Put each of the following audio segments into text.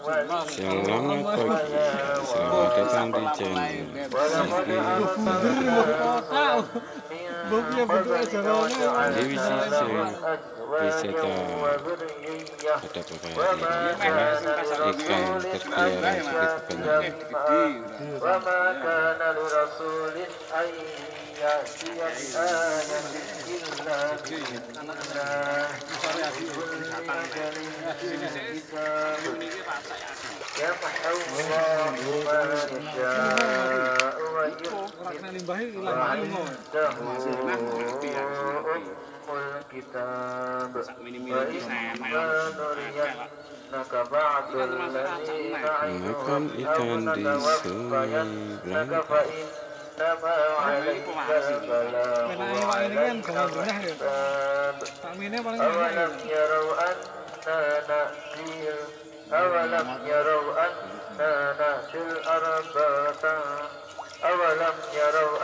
Selamat pagi, selamat datang di channel di wisata pada pagi hari ini ikan terpelihara segitu makan ikan di sungai Belangka. أولم يروا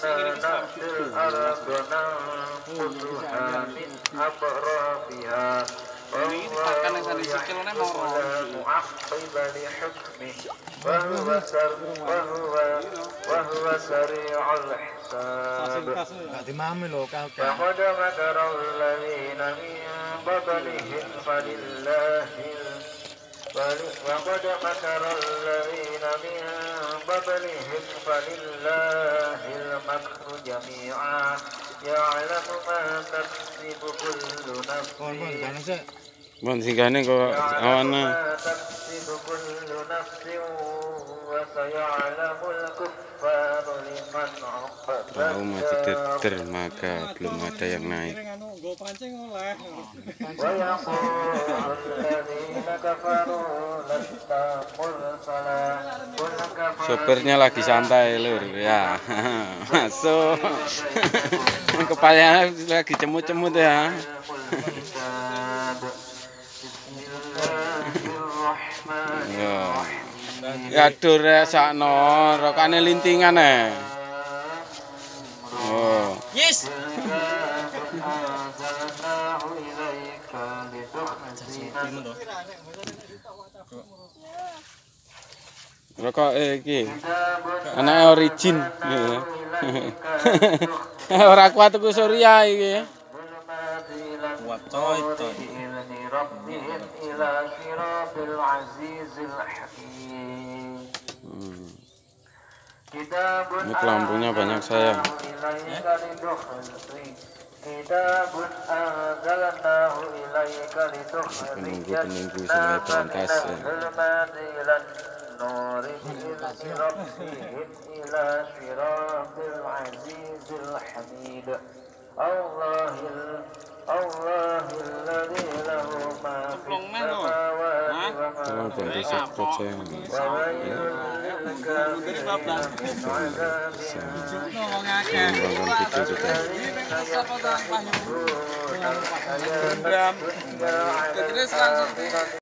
أنا نأتي الأرض ننقصها من أطرافها والله يحكم لا معقب لحكمه وهو سريع الحساب فقد مكر الذين من قبلهم وقد مكر الذين من قبلهم فلله المكر جميعا يعلم ما تكسب كل نفس وسيعلم الكفار لمن عقبى Tahu masih ter maka belum ada yang naik. Sopirnya lagi santai lur ya. Masuk. Kepalanya lagi cemut-cemut ya. Ya dur sakno rokane lintingan Oh. Yes. Rokok iki anake origin. Ora kuat tuku Surya iki. Kuat coy. Ini lampunya banyak sayang. Penunggu-penunggu sungai Berantas ya. Tolong bantu subscribe saya.